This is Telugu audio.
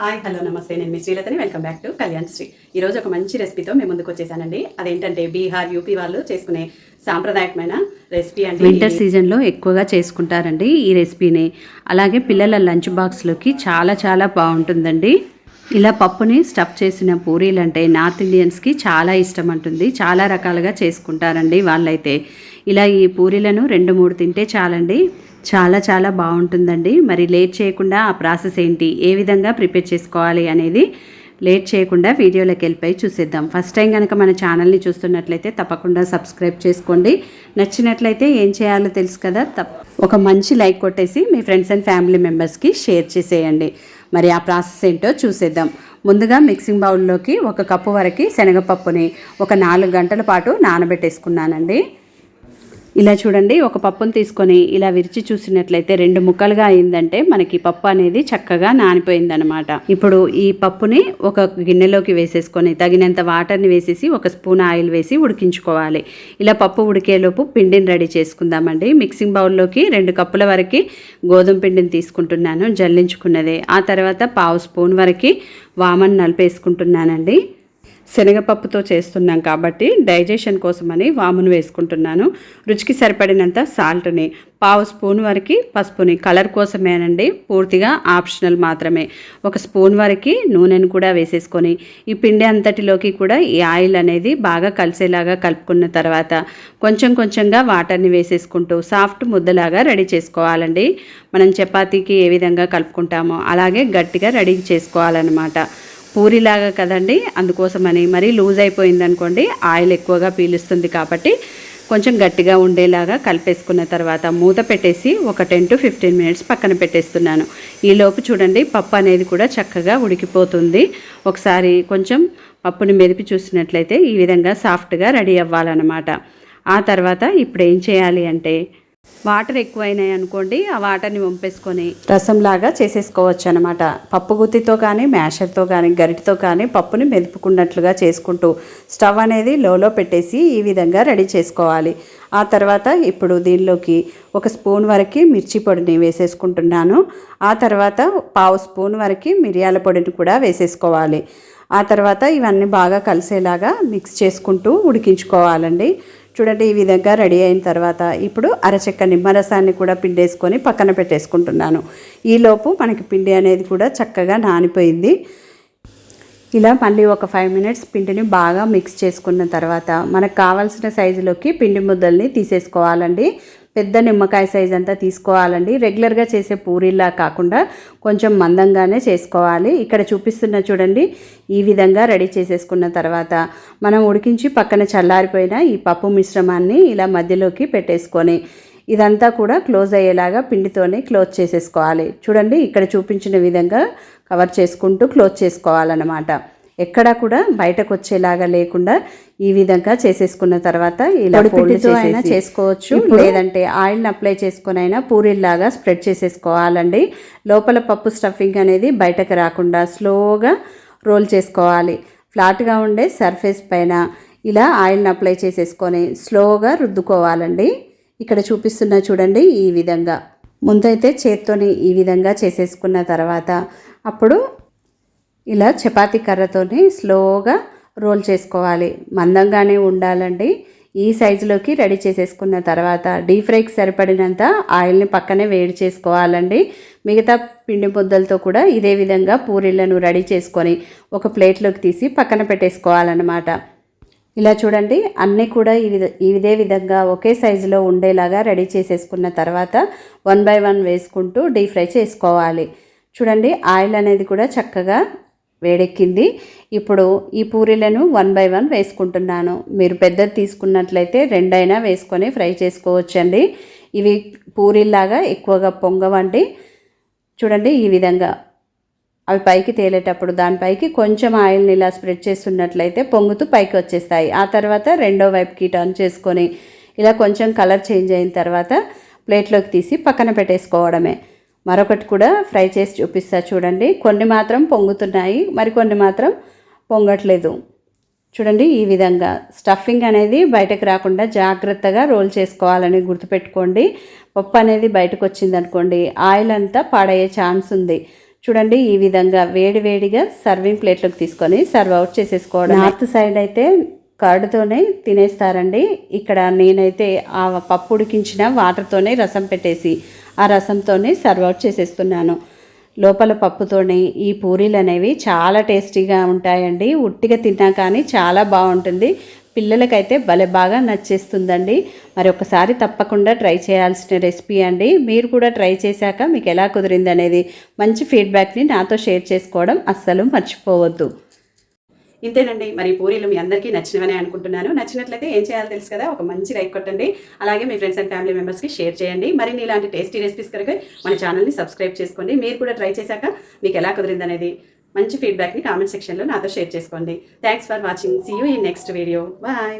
హాయ్ హలో నమస్తే, నేను మీ శ్రీలతని. Welcome back to Kalyan Sri. ఈరోజు ఒక మంచి రెసిపీతో మేము ముందుకు వచ్చేసానండి. అదేంటంటే బీహార్ యూపీ వాళ్ళు చేసుకునే సాంప్రదాయకమైన రెసిపీ అండి. వింటర్ సీజన్లో ఎక్కువగా చేసుకుంటారండి ఈ రెసిపీని. అలాగే పిల్లల లంచ్ బాక్స్లోకి చాలా చాలా బాగుంటుందండి. ఇలా పప్పుని స్టఫ్ చేసిన పూరీలు అంటే నార్త్ ఇండియన్స్కి చాలా ఇష్టం ఉంటుంది. చాలా రకాలుగా చేసుకుంటారండి వాళ్ళైతే. ఇలా ఈ పూరీలను 2-3 తింటే చాలండి, చాలా చాలా బాగుంటుందండి. మరి లేట్ చేయకుండా ఆ ప్రాసెస్ ఏంటి, ఏ విధంగా ప్రిపేర్ చేసుకోవాలి అనేది లేట్ చేయకుండా వీడియోలోకి వెళ్ళిపోయి చూసేద్దాం. ఫస్ట్ టైం కనుక మన ఛానల్ని చూస్తున్నట్లయితే తప్పకుండా సబ్స్క్రైబ్ చేసుకోండి. నచ్చినట్లయితే ఏం చేయాలో తెలుసు కదా, ఒక మంచి లైక్ కొట్టేసి మీ ఫ్రెండ్స్ అండ్ ఫ్యామిలీ మెంబర్స్కి షేర్ చేసేయండి. మరి ఆ ప్రాసెస్ ఏంటో చూసేద్దాం. ముందుగా మిక్సింగ్ బౌల్లోకి 1 కప్పు వరకు శనగపప్పుని ఒక 4 గంటల పాటు నానబెట్టేసుకున్నానండి. ఇలా చూడండి, ఒక పప్పును తీసుకొని ఇలా విరిచి చూసినట్లయితే 2 ముక్కలుగా అయిందంటే మనకి పప్పు అనేది చక్కగా నానిపోయిందనమాట. ఇప్పుడు ఈ పప్పుని ఒక గిన్నెలోకి వేసేసుకొని తగినంత వాటర్ని వేసేసి 1 స్పూన్ ఆయిల్ వేసి ఉడికించుకోవాలి. ఇలా పప్పు ఉడికేలోపు పిండిని రెడీ చేసుకుందామండి. మిక్సింగ్ బౌల్లోకి 2 కప్పుల వరకు గోధుమ పిండిని తీసుకుంటున్నాను, జల్లించుకున్నదే. ఆ తర్వాత 1/2 స్పూన్ వరకు వామన్ నలిపేసుకుంటున్నానండి. శనగపప్పుతో చేస్తున్నాం కాబట్టి డైజెషన్ కోసమని వామును వేసుకుంటున్నాను. రుచికి సరిపడినంత సాల్ట్ని, 1/2 స్పూన్ వరకు పసుపుని, కలర్ కోసమేనండి, పూర్తిగా ఆప్షనల్ మాత్రమే. 1 స్పూన్ వరకు నూనెను కూడా వేసేసుకొని ఈ పిండి అంతటిలోకి కూడా ఈ ఆయిల్ అనేది బాగా కలిసేలాగా కలుపుకున్న తర్వాత కొంచెం కొంచెంగా వాటర్ని వేసేసుకుంటూ సాఫ్ట్ ముద్దలాగా రెడీ చేసుకోవాలండి. మనం చపాతీకి ఏ విధంగా కలుపుకుంటామో అలాగే గట్టిగా రెడీ చేసుకోవాలన్నమాట. పూరిలాగా కదండి, అందుకోసమని మరీ లూజ్ అయిపోయింది అనుకోండి ఆయిల్ ఎక్కువగా పీలుస్తుంది. కాబట్టి కొంచెం గట్టిగా ఉండేలాగా కలిపేసుకున్న తర్వాత మూత పెట్టేసి ఒక 10 to 15 మినిట్స్ పక్కన పెట్టేస్తున్నాను. ఈలోపు చూడండి, పప్పు అనేది కూడా చక్కగా ఉడికిపోతుంది. ఒకసారి కొంచెం పప్పుని మెదిపి చూసినట్లయితే ఈ విధంగా సాఫ్ట్గా రెడీ అవ్వాలన్నమాట. ఆ తర్వాత ఇప్పుడు ఏం చేయాలి అంటే, వాటర్ ఎక్కువైనాయి అనుకోండి, ఆ వాటర్ని వంపేసుకొని రసంలాగా చేసేసుకోవచ్చు అనమాట. పప్పు గుత్తితో కానీ మ్యాషర్తో కానీ గరిటితో కానీ పప్పుని మెదుపుకున్నట్లుగా చేసుకుంటూ స్టవ్ అనేది లోలో పెట్టేసి ఈ విధంగా రెడీ చేసుకోవాలి. ఆ తర్వాత ఇప్పుడు దీనిలోకి 1 స్పూన్ వరకు మిర్చి పొడిని వేసేసుకుంటున్నాను. ఆ తర్వాత 1/2 స్పూన్ వరకు మిరియాల పొడిని కూడా వేసేసుకోవాలి. ఆ తర్వాత ఇవన్నీ బాగా కలిసేలాగా మిక్స్ చేసుకుంటూ ఉడికించుకోవాలండి. చూడండి, ఈ విధంగా రెడీ అయిన తర్వాత ఇప్పుడు అరచెక్క నిమ్మరసాన్ని కూడా పిండేసుకొని పక్కన పెట్టేసుకుంటున్నాను. ఈలోపు మనకి పిండి అనేది కూడా చక్కగా నానిపోయింది. ఇలా మళ్ళీ ఒక 5 మినిట్స్ పిండిని బాగా మిక్స్ చేసుకున్న తర్వాత మనకు కావాల్సిన సైజులోకి పిండి ముద్దల్ని తీసేసుకోవాలండి. పెద్ద నిమ్మకాయ సైజ్ అంతా తీసుకోవాలండి. రెగ్యులర్గా చేసే పూరీలా కాకుండా కొంచెం మందంగానే చేసుకోవాలి. ఇక్కడ చూపిస్తున్న చూడండి, ఈ విధంగా రెడీ చేసేసుకున్న తర్వాత మనం ఉడికించి పక్కన చల్లారిపోయిన ఈ పప్పు మిశ్రమాన్ని ఇలా మధ్యలోకి పెట్టేసుకొని ఇదంతా కూడా క్లోజ్ అయ్యేలాగా పిండితోనే క్లోజ్ చేసేసుకోవాలి. చూడండి, ఇక్కడ చూపించిన విధంగా కవర్ చేసుకుంటూ క్లోజ్ చేసుకోవాలన్నమాట. ఎక్కడా కూడా బయటకు వచ్చేలాగా లేకుండా ఈ విధంగా చేసేసుకున్న తర్వాత ఇలా ఫోల్డ్ అయినా చేసుకోవచ్చు, లేదంటే ఆయిల్ని అప్లై చేసుకొని అయినా పూరీలాగా స్ప్రెడ్ చేసేసుకోవాలండి. లోపల పప్పు స్టఫింగ్ అనేది బయటకు రాకుండా స్లోగా రోల్ చేసుకోవాలి. ఫ్లాట్గా ఉండే సర్ఫేస్ పైన ఇలా ఆయిల్ని అప్లై చేసేసుకొని స్లోగా రుద్దుకోవాలండి. ఇక్కడ చూపిస్తున్న చూడండి, ఈ విధంగా ముందైతే చేత్తోని ఈ విధంగా చేసేసుకున్న తర్వాత అప్పుడు ఇలా చపాతీ కర్రతోని స్లోగా రోల్ చేసుకోవాలి. మందంగానే ఉండాలండి. ఈ సైజులోకి రెడీ చేసేసుకున్న తర్వాత డీప్ ఫ్రైకి సరిపడినంత ఆయిల్ని పక్కనే వేడి చేసుకోవాలండి. మిగతా పిండి ముద్దలతో కూడా ఇదే విధంగా పూరీలను రెడీ చేసుకొని ఒక ప్లేట్లోకి తీసి పక్కన పెట్టేసుకోవాలన్నమాట. ఇలా చూడండి, అన్నీ కూడా ఇదే విధంగా ఒకే సైజులో ఉండేలాగా రెడీ చేసేసుకున్న తర్వాత 1 by 1 వేసుకుంటూ డీప్ ఫ్రై చేసుకోవాలి. చూడండి, ఆయిల్ అనేది కూడా చక్కగా వేడెక్కింది. ఇప్పుడు ఈ పూరీలను 1 by 1 వేసుకుంటున్నాను. మీరు పెద్దది తీసుకున్నట్లయితే 2 అయినా వేసుకొని ఫ్రై చేసుకోవచ్చండి. ఇవి పూరీలాగా ఎక్కువగా పొంగవండి. చూడండి, ఈ విధంగా అవి పైకి తేలేటప్పుడు దానిపైకి కొంచెం ఆయిల్ని ఇలా స్ప్రెడ్ చేస్తున్నట్లయితే పొంగుతూ పైకి వచ్చేస్తాయి. ఆ తర్వాత రెండో వైపుకి టర్న్ చేసుకొని ఇలా కొంచెం కలర్ చేంజ్ అయిన తర్వాత ప్లేట్లోకి తీసి పక్కన పెట్టేసుకోవడమే. మరొకటి కూడా ఫ్రై చేసి చూపిస్తా చూడండి. కొన్ని మాత్రం పొంగుతున్నాయి, మరికొన్ని మాత్రం పొంగట్లేదు. చూడండి, ఈ విధంగా స్టఫింగ్ అనేది బయటకు రాకుండా జాగ్రత్తగా రోల్ చేసుకోవాలని గుర్తుపెట్టుకోండి. పప్పు అనేది బయటకు వచ్చిందనుకోండి ఆయిల్ అంతా పాడయ్యే ఛాన్స్ ఉంది. చూడండి ఈ విధంగా వేడివేడిగా సర్వింగ్ ప్లేట్లోకి తీసుకొని సర్వ్ అవుట్ చేసేసుకోవడం. నార్త్ సైడ్ అయితే కర్డ్తోనే తినేస్తారండి. ఇక్కడ నేనైతే ఆ పప్పు ఉడికించిన వాటర్తోనే రసం పెట్టేసి ఆ రసంతోనే సర్వ్ అవుట్ చేసేస్తున్నాను. లోపల పప్పుతోనే ఈ పూరీలు అనేవి చాలా టేస్టీగా ఉంటాయండి. ఉట్టిగా తిన్నా కానీ చాలా బాగుంటుంది. పిల్లలకైతే భలే బాగా నచ్చేస్తుందండి. మరి ఒకసారి తప్పకుండా ట్రై చేయాల్సిన రెసిపీ అండి. మీరు కూడా ట్రై చేశాక మీకు ఎలా కుదిరింది అనేది మంచి ఫీడ్బ్యాక్ని నాతో షేర్ చేసుకోవడం అస్సలు మర్చిపోవద్దు. ఇంతేనండి. మరి పూరీలు మీ అందరికీ నచ్చినవనే అనుకుంటున్నాను. నచ్చినట్లయితే ఏం చేయాలో తెలుసు కదా, ఒక మంచి లైక్ కొట్టండి. అలాగే మీ ఫ్రెండ్స్ అండ్ ఫ్యామిలీ మెంబర్స్కి షేర్ చేయండి. మరిన్ని ఇలాంటి టేస్టీ రెసిపీస్ కనుక మన ఛానల్ని సబ్స్క్రైబ్ చేసుకోండి. మీరు కూడా ట్రై చేశాక మీకు ఎలా కుదిరింది అనేది మంచి ఫీడ్బ్యాక్ని కామెంట్ సెక్షన్లో నాతో షేర్ చేసుకోండి. Thanks for watching. See you in next video. Bye.